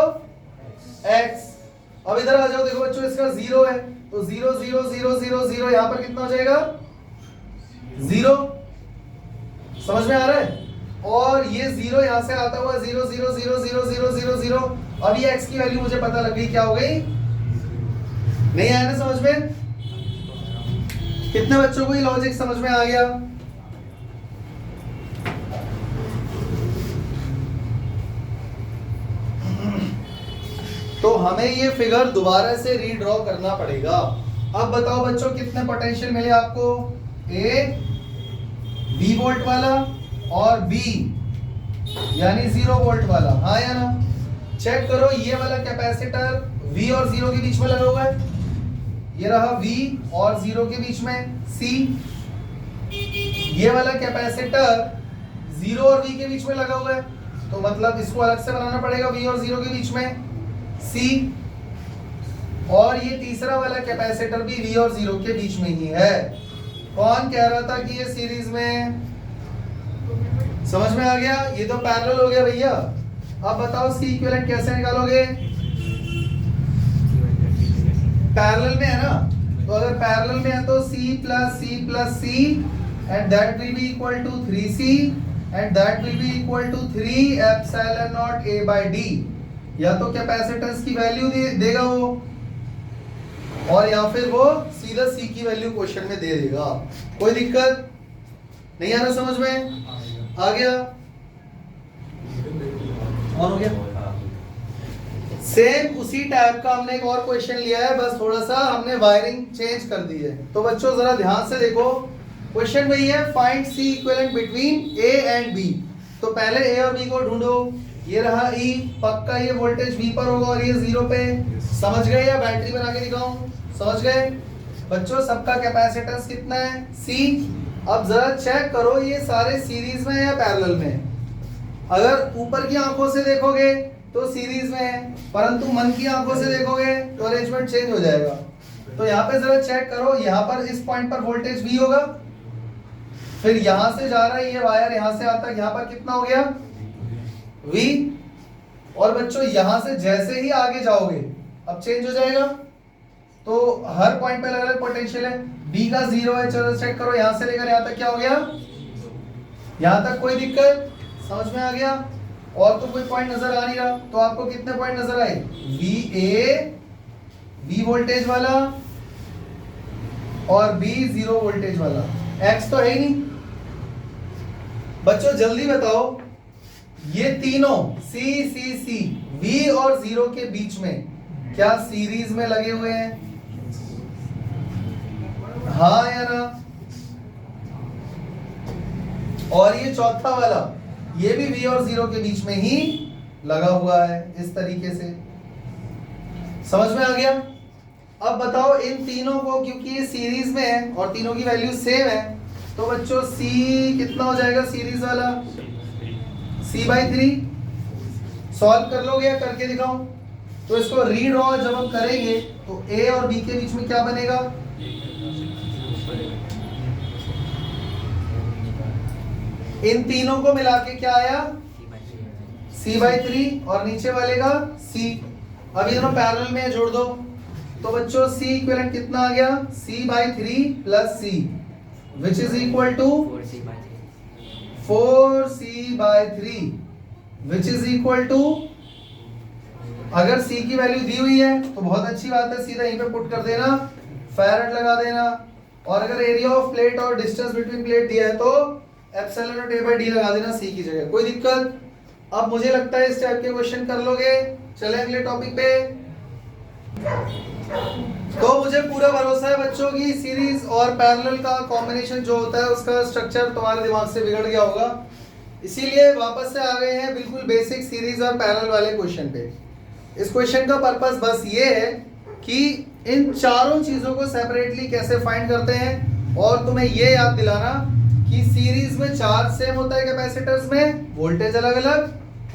Speaker 1: x। अब इधर आ जाओ, देखो बच्चों इसका 0 है, तो 0 0 0 0 0, यहां पर कितना हो जाएगा? 0। समझ में आ रहा है? और ये 0 यहां से आता हुआ 0 0 0 0 0 0 0, अब ये x की वैल्यू मुझे पता लग गई, क्या हो गई? नहीं आया ना समझ में? कितने बच्चों को ये लॉजिक समझ में आ गया? तो हमें ये फिगर दोबारा से रीड्रॉ करना पड़ेगा। अब बताओ बच्चों, कितने पोटेंशियल मिले आपको? A V वोल्ट वाला और B यानी 0 वोल्ट वाला। हाँ या ना? चेक करो, ये वाला कैपेसिटर V और 0 के बीच में लगा हुआ है, ये रहा V और 0 के बीच में C। ये वाला कैपेसिटर 0 और V के बीच में लगा हुआ है, तो मतलब इसको अलग से बनाना पड़ेगा, V और 0 के बीच में C। और ये तीसरा वाला कैपेसिटर भी V और 0 के बीच में ही है। कौन कह रहा था कि ये सीरीज में? समझ में आ गया? ये तो पैरेलल हो गया भैया। अब बताओ C इक्विवेलेंट कैसे निकालोगे? पैरेलल में है ना, तो अगर पैरेलल में है तो C plus C plus C and that will be equal to 3C and that will be equal to 3 epsilon not A by D। या तो कैपेसिटेंस की वैल्यू देगा वो, और या फिर वो सीधा C की वैल्यू क्वेश्चन में दे देगा। कोई दिक्कत नहीं आ रहा समझ में? आ गया? ऑन हो गया? सेम उसी टाइप का हमने एक और क्वेश्चन लिया है, बस थोड़ा सा हमने वायरिंग चेंज कर दी है। तो बच्चों जरा ध्यान से देखो, क्वेश्चन वही है, find C equivalent between A and B। तो पहले A और B को ढूंढो। ये रहा E, पक्का ये वोल्टेज V पर होगा और ये 0 पे। समझ गए या बैटरी बना के दिखाऊं? समझ गए बच्चों? सबका कैपेसिटेंस कितना है? C। अब जरा चेक करो, ये सारे सीरीज में है या पैरेलल में? अगर ऊपर की आंखों से देखोगे तो सीरीज में है, परंतु मन की आंखों से देखोगे तो अरेंजमेंट चेंज हो जाएगा। तो यहाँ पे जरा चेक करो, यहाँ पर इस पॉइंट पर वोल्टेज V होगा, फिर यहां से जा रहा है ये वायर, यहां से आता है, यहाँ पर कितना हो गया? V। और बच्चों यहां से जैसे ही आगे जाओगे अब चेंज हो जाएगा, तो हर पॉइंट पे अलग अलग पोटेंशियल है। बी का 0 है, चलो चेक करो यहां से लेकर यहां तक क्या हो गया, यहां तक कोई दिक्कत समझ में आ गया। और तो कोई पॉइंट नजर आ नहीं रहा, तो आपको कितने पॉइंट नजर आए, वी ए वी वोल्टेज वाला और बी 0 वोल्टेज वाला, एक्स तो है ही नहीं। बच्चों जल्दी बताओ, ये तीनों सी सी सी वी और 0 के बीच में क्या सीरीज में लगे हुए हैं, हाँ या ना। और ये चौथा वाला ये भी V और 0 के बीच में ही लगा हुआ है, इस तरीके से समझ में आ गया। अब बताओ इन तीनों को, क्योंकि ये सीरीज में है और तीनों की वैल्यू सेम है, तो बच्चों C कितना हो जाएगा सीरीज वाला, C/3 सॉल्व कर लोगे या करके दिखाऊं। तो इसको रीड्रॉ जब हम करेंगे तो A और B के बीच में क्या बनेगा, इन तीनों को मिला के क्या आया C/3 और नीचे वाले का C। अब ये दोनों पैरेलल में जोड़ दो, तो बच्चों C इक्विवेलेंट कितना आ गया, C/3 plus C which is equal to 4C/3 which is equal to, अगर C की वैल्यू दी हुई है तो बहुत अच्छी बात है, सीधा यहीं पे पुट कर देना, फैराड लगा देना। और अगर एरिया ऑफ प्लेट और डिस्टेंस बिटवीन प्लेट दिया है तो एप्सिलॉन और A/D लगा देना C की जगह, कोई दिक्कत। अब मुझे लगता है इस टाइप के क्वेश्चन कर लोगे। चले अगले टॉपिक पे। तो मुझे पूरा भरोसा है बच्चों की सीरीज और पैरेलल का कॉम्बिनेशन जो होता है उसका स्ट्रक्चर तुम्हारे दिमाग से बिगड़ गया होगा, इसीलिए वापस से आ गए हैं बिल्कुल बेसिक सीरीज और पैरेलल वाले क्वेश्चन पे। इस क्वेश्चन का पर्पस बस ये है कि इन चारों चीजों को सेपरेटली कैसे फाइंड करते हैं, और तुम्हें ये याद दिलाना कि सीरीज में चार्ज सेम होता है कैपेसिटर्स में, वोल्टेज अलग अलग,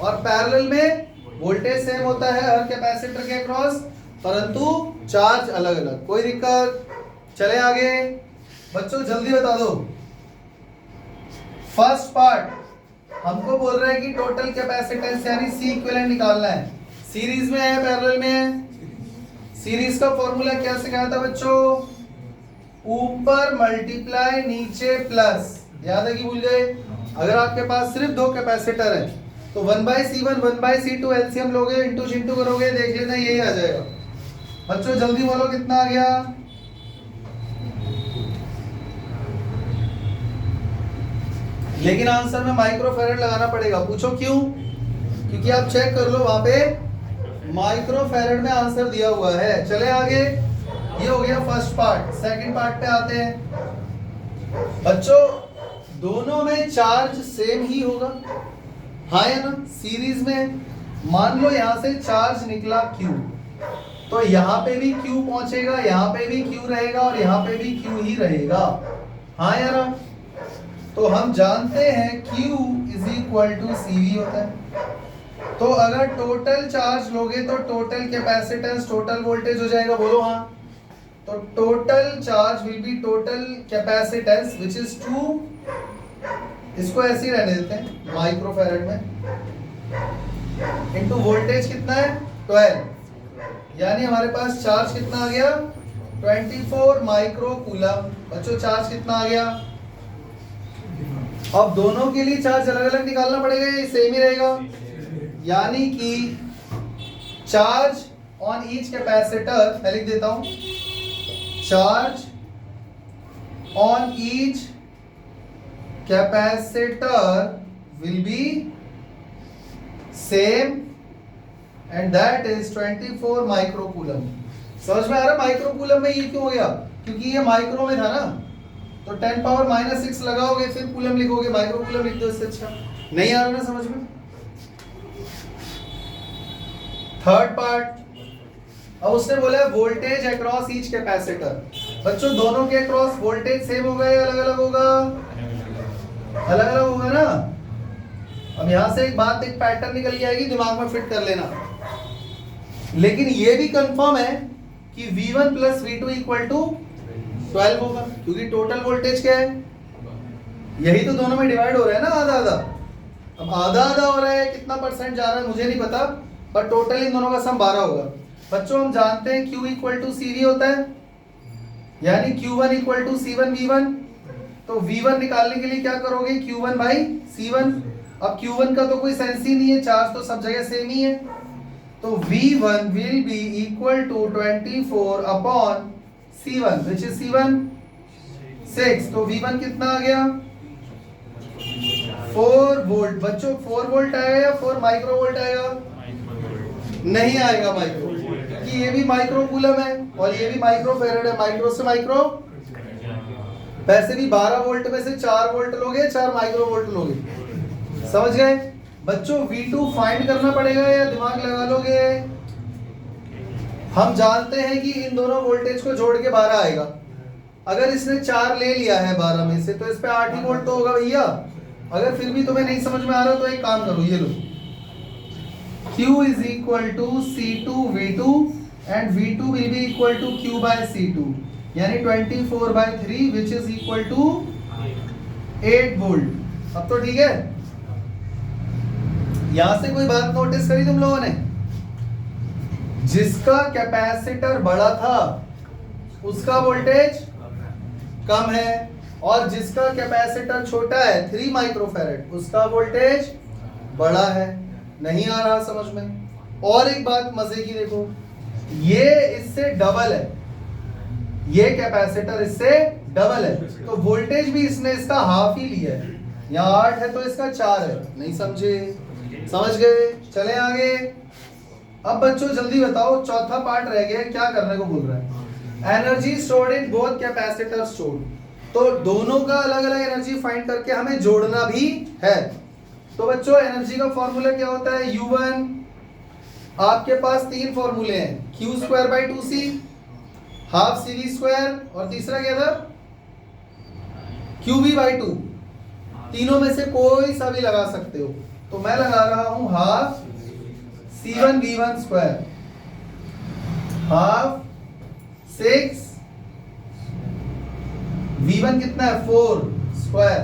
Speaker 1: और पैरेलल में वोल्टेज सेम होता है हर कैपेसिटर के अक्रॉस, परंतु चार्ज अलग अलग। कोई दिक्कत। चले आगे बच्चों जल्दी बता दो। फर्स्ट पार्ट हमको बोल रहा है कि टोटल कैपेसिटेंस यानी सी इक्विवेलेंट निकालना है। सीरीज में है पैरेलल में है, सीरीज का फॉर्मूला क्या सिखाया था बच्चों, ऊपर मल्टीप्लाई नीचे प्लस, याद है कि भूल गए। अगर आपके पास सिर्फ दो कैपेसिटर है तो 1/C1 1/C2 एलसीएम लोगे, इंटू चिंटू करोगे, देख लेना यही आ जाएगा। बच्चों जल्दी बोलो कितना आ गया, लेकिन आंसर में माइक्रोफैरड लगाना पड़ेगा। पूछो क्यों, क्योंकि आप चेक कर लो वहां पे माइक्रोफैरड में आंसर दिया हुआ है। चले आगे, ये हो गया फर्स्ट पार्ट। सेकंड पार्ट पे आते हैं। बच्चों दोनों में चार्ज सेम ही होगा, हाँ या ना। सीरीज में मान लो यहां से चार्ज निकला Q, तो यहाँ पे भी Q पहुंचेगा, यहाँ पे भी Q रहेगा और यहाँ पे भी Q ही रहेगा, हाँ या ना। तो हम जानते हैं Q is equal to CV होता है। तो अगर टोटल चार्ज लोगे तो टोटल कैपेसिटेंस टोटल वोल्टेज हो जाएगा, बोलो हाँ। तो total charge will be total capacitance which is 2, इसको ऐसे ही रहने देते हैं माइक्रोफैरड में, इनटू वोल्टेज कितना है 12, यानी हमारे पास चार्ज कितना आ गया 24 माइक्रो कूलम। बच्चों चार्ज कितना आ गया। अब दोनों के लिए चार्ज अलग अलग निकालना पड़ेगा, ये सेम ही रहेगा, यानी कि चार्ज ऑन ईच कैपेसिटर, मैं लिख देता हूं, charge on each capacitor will be same and that is 24 micro coulomb. समझ में आ रहा है माइक्रो कूलम में ये क्यों हो गया, क्योंकि ये माइक्रो में था ना, तो 10⁻⁻6 लगाओगे फिर कूलम लिखोगे, माइक्रो कूलम लिख दो, इससे अच्छा। नहीं आ रहा ना समझ में। थर्ड पार्ट, अब उसने बोला वोल्टेज अक्रॉस ईच कैपेसिटर। बच्चों दोनों के अक्रॉस वोल्टेज सेम होगा या अलग अलग होगा, अलग अलग होगा ना। अब यहां से एक बात, एक पैटर्न निकल के आएगी, दिमाग में फिट कर लेना। लेकिन ये भी कंफर्म है कि V1 plus V2 equal to 12 होगा, क्योंकि टोटल वोल्टेज क्या है, यही तो दोनों में डिवाइड हो रहा है ना, आधा आधा। अब आधा आधा हो रहा है, कितना परसेंट जा रहा है मुझे नहीं पता, पर टोटल इन दोनों का सम 12 होगा। बच्चों हम जानते हैं Q इक्वल टू CV होता है, यानी Q1 equal to C1 V1। तो V1 निकालने के लिए क्या करोगे, Q1 बाई C1। अब Q1 का तो कोई सेंस ही नहीं है, चार्ज तो सब जगह सेम ही है। तो V1 will be equal to 24 upon C1 which is C1 6। तो V1 कितना आ गया, 4 वोल्ट। बच्चों 4 वोल्ट आएगा या 4 माइक्रो वोल्ट आएगा? नहीं आएगा माइक्रो, क्योंकि ये भी माइक्रो कूलम है और ये भी माइक्रो फेरेड है। माइक्रो से माइक्रो, वैसे भी 12 वोल्ट में से 4 वोल्ट लोगे, 4 माइक्रो वोल्ट लोगे। समझ गए बच्चों? V2 फाइंड करना पड़ेगा या दिमाग लगा लोगे? हम जानते हैं कि इन दोनों वोल्टेज को जोड़ के 12 आएगा। अगर इसने 4 ले लिया है 12 में से, तो इस पे 8 ही वोल्ट तो होगा भैया। अगर फिर भी तुम्हें नहीं समझ में आ रहा तो एक काम करो, ये लो, Q is equal to C2 V2 and V2 will be equal to Q by C2, यानी 24 by 3 which is equal to 8 volt. अब तो ठीक है। यहां से कोई बात नोटिस करी तुम लोगों ने? जिसका कैपेसिटर बड़ा था उसका वोल्टेज कम है, और जिसका कैपेसिटर छोटा है 3 माइक्रोफैरेड उसका वोल्टेज बड़ा है। नहीं आ रहा समझ में? और एक बात मजे की देखो, ये इससे डबल है, ये कैपेसिटर इससे डबल है, तो वोल्टेज भी इसने इसका हाफ ही लिया है। यहाँ 8 है तो इसका 4 है। नहीं समझे? समझ गए? चले आगे। अब बच्चों जल्दी बताओ, चौथा पार्ट रह गया, क्या करने को बोल रहा है? Energy stored in both capacitor stored. तो दोनों का अलग अलग एनर्जी फाइंड करके हमें जोड़ना भी है। तो बच्चों एनर्जी का फॉर्मूला क्या होता है? U1, आपके पास 3 फॉर्मूले हैं, Q square by 2C, half CV square, और तीसरा क्या था? QV by 2। तीनों में से कोई सा भी लगा सकते हो। तो मैं लगा रहा हूं half C1 V1 square, half 6 V1 कितना है 4 स्क्वायर।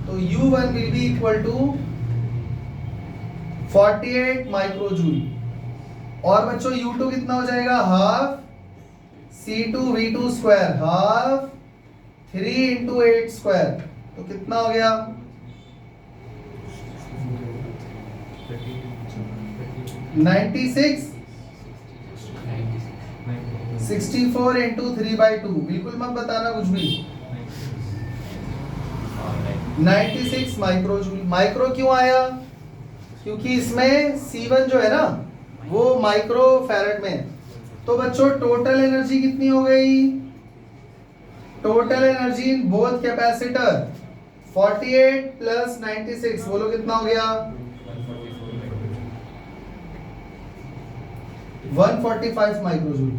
Speaker 1: तो U1 will be equal to 48 microjoule. और बच्चों U2 कितना हो जाएगा? Half C2 V2 square, half 3 into 8 square. तो कितना हो गया? 96। 64 इंटू 3/2। बिल्कुल मत बताना कुछ भी। 96 माइक्रोजूल। माइक्रो क्यों आया? क्योंकि इसमें C1 जो है ना वो माइक्रो फैरेड में है। तो बच्चों टोटल एनर्जी कितनी हो गई? Total energy in both capacitor 48 plus 96, बोलो कितना हो गया? 145 माइक्रोजूल।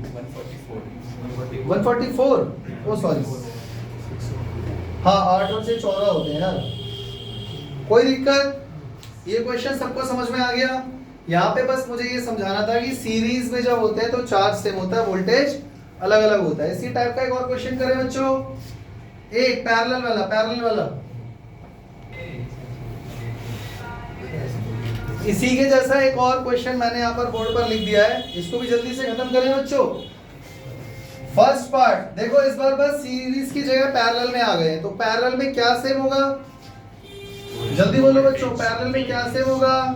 Speaker 1: 144। ओ सॉरी, हाँ 8 और से 14 होते हैं यार। कोई दिक्कत? ये क्वेश्चन सबको समझ में आ गया? यहाँ पे बस मुझे ये समझाना था कि सीरीज में जब होते हैं तो चार्ज सेम होता है, वोल्टेज अलग अलग होता है। इसी टाइप का एक और क्वेश्चन करें बच्चों, एक पैरेलल वाला इसी के जैसा एक और क्वेश्चन मैंने यहाँ पर बोर्ड पर लिख दिया है, इसको भी जल्दी से खत्म करें बच्चों। फर्स्ट पार्ट देखो, इस बार बस सीरीज की जगह पैरेलल में आ गए हैं। तो पैरेलल में क्या सेम होगा? जल्दी बोलो बच्चों, पैरेलल में क्या सेम होगा?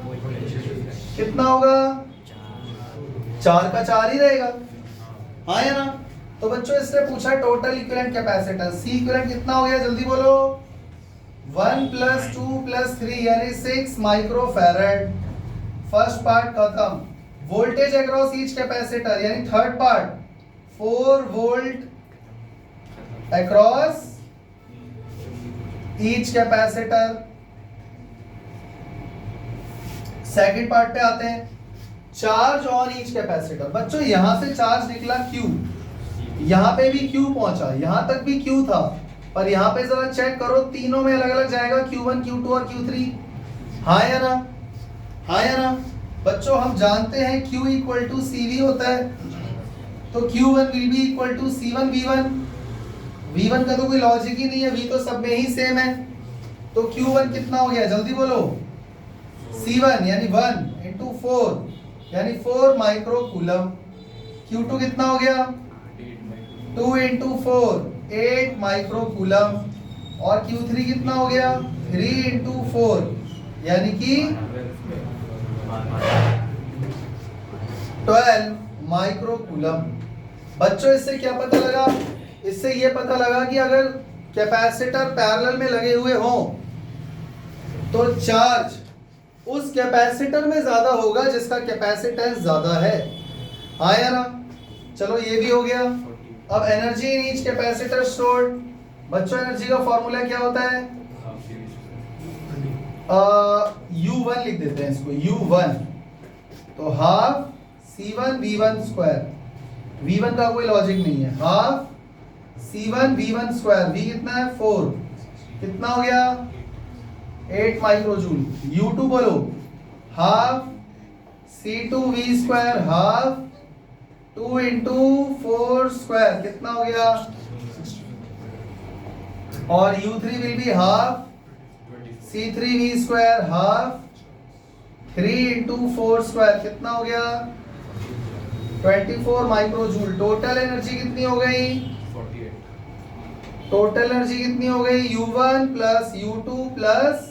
Speaker 1: कितना होगा? 4 का 4 ही रहेगा, हाँ या ना? तो बच्चों इसने पूछा total equivalent capacitance, C equivalent कितना हो गया? जल्दी बोलो। 1 + 2 + 3 यानी 6 माइक्रोफैरेड। फर्स्ट पार्ट खत्म। वोल्टेज अक्रॉस ईच कैपेसिटर यानी third part 4 volt across each capacitor. Second part पे आते हैं, चार्ज ऑन ईच कैपेसिटर। बच्चों यहां से चार्ज निकला Q, यहां पे भी Q पहुंचा, यहां तक भी Q था, पर यहां पे जरा चेक करो, तीनों में अलग अलग जाएगा, Q1 Q2 और Q3। हाँ या ना? हाँ या ना? बच्चों हम जानते हैं Q = CV होता है, तो Q1 will be equal to C1 V1। V1 का तो कोई लॉजिक ही नहीं है, V तो सब में ही सेम है। तो Q1 कितना हो गया? जल्दी बोलो। C1 यानी 1 × 4 यानी 4 माइक्रो कूलम। Q2 कितना हो गया 2 into 4 8 माइक्रो कूलम और Q3 कितना हो गया 3 into 4 यानी कि 12 माइक्रो कूलम। बच्चों इससे क्या पता लगा, इससे ये पता लगा कि अगर कैपेसिटर पैरेलल में लगे हुए हों तो चार्ज उस कैपेसिटर में ज्यादा होगा जिसका कैपेसिटेंस ज्यादा है। आया ना, चलो ये भी हो गया। अब energy in each capacitor stored, बच्चों एनर्जी का फॉर्मूला क्या होता है U1 लिख देते हैं इसको U1, तो half C1 V1 square, V1 का कोई लॉजिक नहीं है, half C1 V1 square, V कितना है 4, कितना हो गया 8 माइक्रोजूल। U2 बोलो half C2 V square, half 2 into 4 square, कितना हो गया, और U3 will be half C3 V square, half 3 into 4 square, कितना हो गया 24 माइक्रोजूल। टोटल एनर्जी कितनी हो गई, टोटल एनर्जी कितनी हो गई U1 plus U2 plus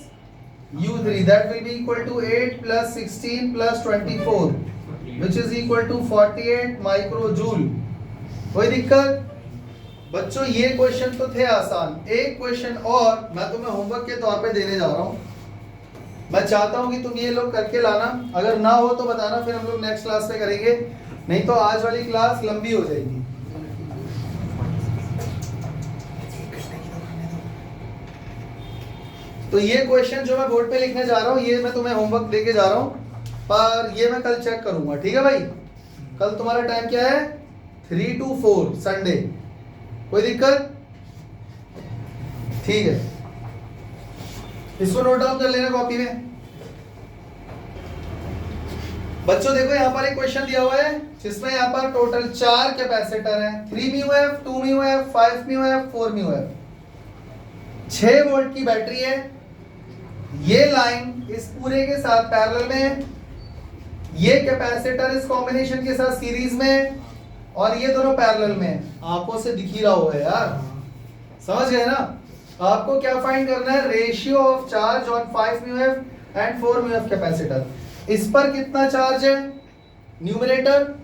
Speaker 1: U3, that will be equal to 8 plus 16 plus 24 which is equal to 48 माइक्रोजूल। कोई दिक्कत बच्चों? ये क्वेश्चन तो थे आसान। एक क्वेश्चन और मैं तुम्हें होमवर्क के तौर पे देने जा रहा हूँ, मैं चाहता हूँ कि तुम ये लोग करके लाना, अगर ना हो तो बताना, फिर हम लोग नेक्स्ट क्लास में करेंगे, नहीं तो आज वाली क्लास लंबी हो जाएगी। तो ये क्वेश्चन जो मैं बोर्ड पे लिखने जा रहा हूँ ये मैं तुम्हें होमवर्क देके जा रहा हूँ, पर ये मैं कल चेक करूंगा, ठीक है भाई? कल तुम्हारा टाइम क्या है 3 to 4 संडे, कोई दिक्कत? ठीक है, इसको नोट डाउन कर लेना कॉपी में। बच्चों देखो यहाँ पर एक क्वेश्चन दिया हुआ है जिसमें यहाँ पर टोटल 4 कैपेसिटर हैं, 3 μF, 2 μF, 5 μF, 4 μF, 6 volt की बैटरी है। ये लाइन इस पूरे के साथ पैरेलल में, ये कैपेसिटर इस कॉम्बिनेशन के साथ सीरीज में, और ये दोनों पैरेलल में। आंखों से दिख ही रहा होगा यार, समझ गए ना? आपको क्या फाइंड करना है, ratio of charge on 5 μF and 4 μF capacitor. इस पर कितना चार्ज है न्यूमरेटर,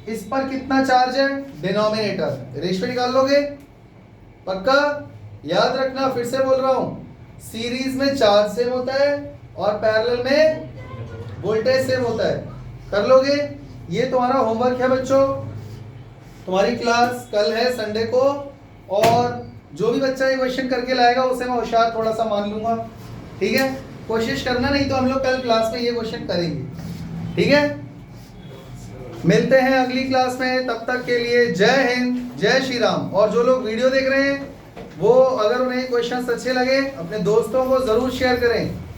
Speaker 1: इस पर कितना चार्ज है डिनोमिनेटर, रेशियो निकाल लोगे? पक्का याद रखना, फिर से बोल रहा हूं, सीरीज में चार्ज सेम होता है और पैरेलल में वोल्टेज सेम होता है। कर लोगे? ये तुम्हारा होमवर्क है बच्चों, तुम्हारी क्लास कल है संडे को, और जो भी बच्चा ये क्वेश्चन करके लाएगा उसे मैं होशियार थोड़ा सा मान लूंगा, ठीक है? कोशिश करना, नहीं तो हम लोग कल क्लास में ये क्वेश्चन करेंगे, ठीक है? मिलते हैं अगली क्लास में, तब तक के लिए जय हिंद, जय श्री राम। और जो लोग वीडियो देख रहे हैं वो अगर उन्हें क्वेश्चंस अच्छे लगे अपने दोस्तों को जरूर शेयर करें।